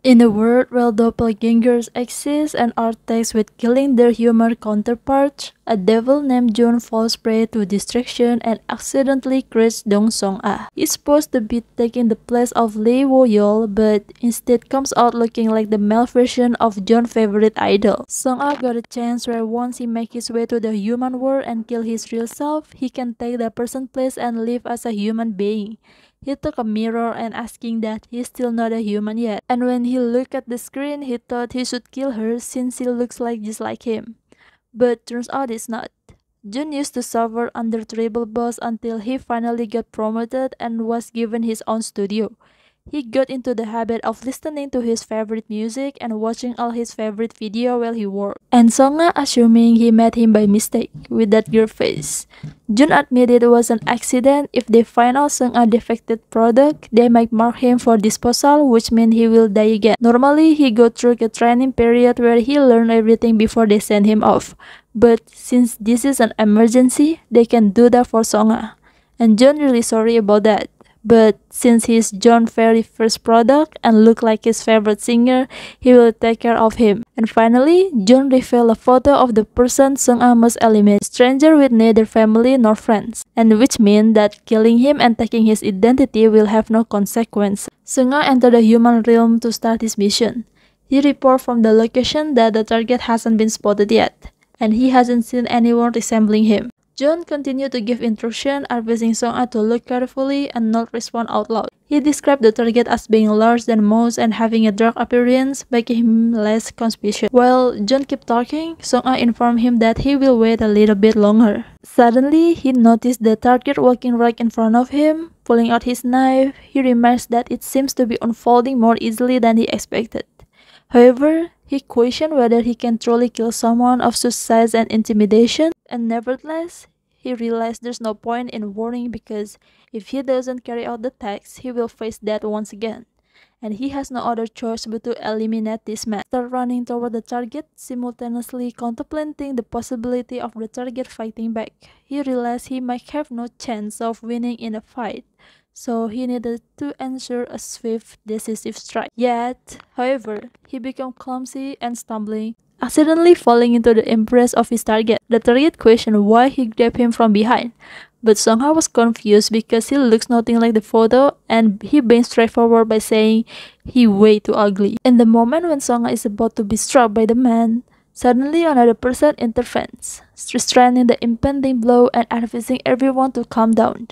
In a world where doppelgängers exist and are tasked with killing their human counterparts, a devil named Joon falls prey to distraction and accidentally creates Doh Seong-ah. He's supposed to be taking the place of Lee Woo-yeol, but instead comes out looking like the male version of Joon's favorite idol. Seong-ah got a chance where once he makes his way to the human world and kill his real self, he can take that person's place and live as a human being. He took a mirror and asking that he's still not a human yet. And when he looked at the screen, he thought he should kill her since she looks like just like him. But turns out it's not. Joon used to suffer under terrible boss until he finally got promoted and was given his own studio. He got into the habit of listening to his favorite music and watching all his favorite video while he worked. And Seong-ah assuming he met him by mistake with that girl face. Joon admitted it was an accident. If they find out Seong-ah defected product, they might mark him for disposal, which means he will die again. Normally, he go through a training period where he learn everything before they send him off. But since this is an emergency, they can do that for Seong-ah. And Joon really sorry about that. But since he's John's very first product and look like his favorite singer, he will take care of him. And finally, Joon revealed a photo of the person Seong-ah must eliminate, stranger with neither family nor friends, and which means that killing him and taking his identity will have no consequence. Seong-ah entered the human realm to start his mission. He reported from the location that the target hasn't been spotted yet, and he hasn't seen anyone resembling him. Joon continued to give instructions, advising Seong-ah to look carefully and not respond out loud. He described the target as being larger than most and having a dark appearance, making him less conspicuous. While Joon kept talking, Seong-ah informed him that he will wait a little bit longer. Suddenly, he noticed the target walking right in front of him. Pulling out his knife, he remarks that it seems to be unfolding more easily than he expected. However, he questioned whether he can truly kill someone of such size and intimidation, and nevertheless, he realized there's no point in worrying because if he doesn't carry out the task, he will face death once again. And he has no other choice but to eliminate this man. Start running toward the target, simultaneously contemplating the possibility of the target fighting back. He realized he might have no chance of winning in a fight, so he needed to ensure a swift, decisive strike. Yet, however, he became clumsy and stumbling, accidentally falling into the embrace of his target. The target questioned why he grabbed him from behind, but Seong-ah was confused because he looks nothing like the photo, and he being straightforward by saying he way too ugly. In the moment when Seong-ah is about to be struck by the man, suddenly another person intervenes, restraining the impending blow and advising everyone to calm down.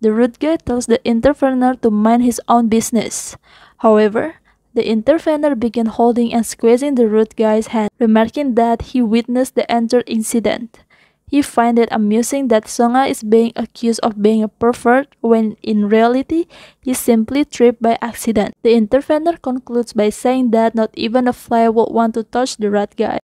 The rude guy tells the intervener to mind his own business. However, the intervener began holding and squeezing the rude guy's hand, remarking that he witnessed the entire incident. He finds it amusing that Seong-ah is being accused of being a pervert when in reality he simply tripped by accident. The intervener concludes by saying that not even a fly would want to touch the rude guy.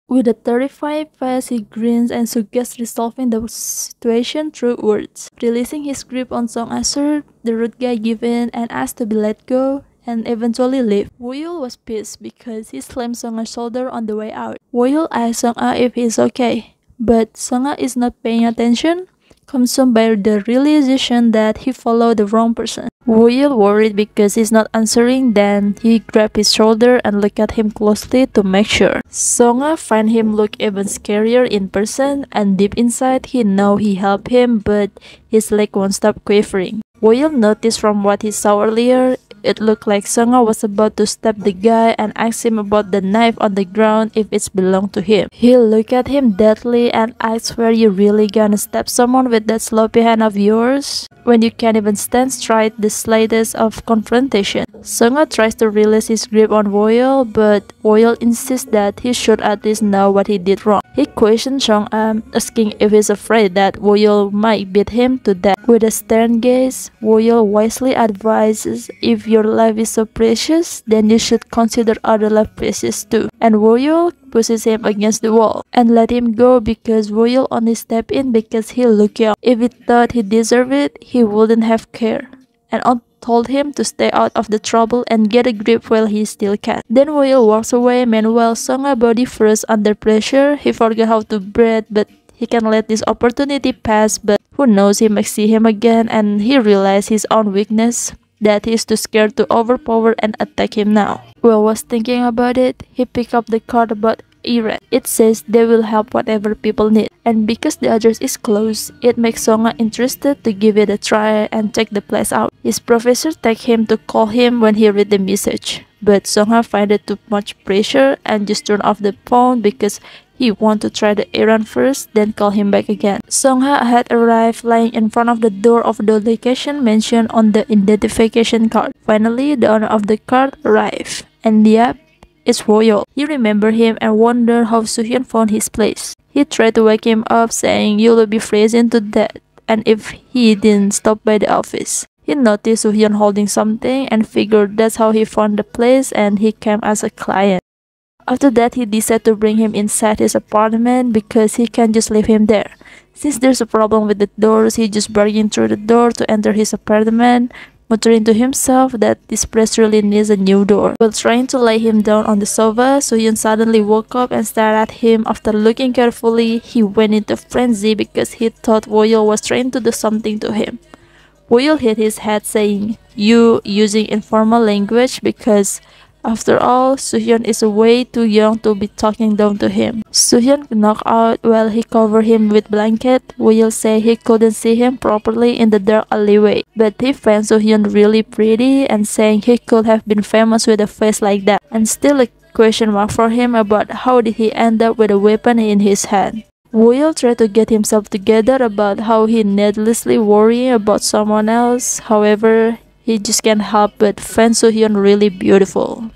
With a terrified face, he grins and suggests resolving the situation through words. Releasing his grip on Seong-ah's shirt, the rude guy gives in and asks to be let go and eventually leave. Woo-yeol was pissed because he slammed Seong-ah's shoulder on the way out. Woo-yeol asks Seong-ah if he's okay, but Seong-ah is not paying attention, consumed by the realization that he followed the wrong person. Woo-yeol worried because he's not answering, then he grabbed his shoulder and looked at him closely to make sure. Seong-ah finds him look even scarier in person, and deep inside he knows he helped him, but his leg won't stop quivering. Woo-yeol noticed from what he saw earlier, it looked like Seong-ah was about to stab the guy and asked him about the knife on the ground if it belonged to him. He looked at him deadly and asked, "Were you really gonna stab someone with that sloppy hand of yours when you can't even stand straight the slightest of confrontation?" Seong-ah tries to release his grip on Woo-yeol, but Woo-yeol insists that he should at least know what he did wrong. He questions Seong-ah, asking if he's afraid that Woo-yeol might beat him to death. With a stern gaze, Woo-yeol wisely advises, "If your life is so precious, then you should consider other life precious too." And Woo-yeol pushes him against the wall and let him go because Woo-yeol only stepped in because he looked young. If he thought he deserved it, he wouldn't have cared, and told him to stay out of the trouble and get a grip while he still can. Then Woo-yeol walks away. Meanwhile, Seong-ah body froze under pressure. He forgot how to breathe, but he can let this opportunity pass, but who knows, he might see him again, and he realized his own weakness. that he's too scared to overpower and attack him now. While was thinking about it, he picked up the card about Iran. It says they will help whatever people need, and because the address is close, it makes Seong-ah interested to give it a try and check the place out. His professor takes him to call him when he read the message, but Seong-ah finds it too much pressure and just turn off the phone because he wants to try the errand first, then call him back again. Seong-ah had arrived lying in front of the door of the location mentioned on the identification card. Finally, the owner of the card arrived, and yep, it's Woo-yeol. He remembered him and wondered how Soo-hyun found his place. He tried to wake him up, saying you'll be freezing to death, and if he didn't stop by the office. He noticed Soo-hyun holding something and figured that's how he found the place, and he came as a client. After that, he decided to bring him inside his apartment because he can't just leave him there. Since there's a problem with the doors, he just barged through the door to enter his apartment, muttering to himself that this place really needs a new door. While trying to lay him down on the sofa, Soo-hyun suddenly woke up and stared at him. After looking carefully, he went into frenzy because he thought Woo-yeol was trying to do something to him. Woo-yeol hit his head saying, "You," using informal language because after all, Soo-hyun is way too young to be talking down to him. Soo-hyun knocked out while he covered him with blanket. Woo-yeol said he couldn't see him properly in the dark alleyway, but he found Soo-hyun really pretty and saying he could have been famous with a face like that, and still a question mark for him about how did he end up with a weapon in his hand. Woo-yeol tried to get himself together about how he needlessly worrying about someone else. However, he just can't help but find Soo-hyun really beautiful.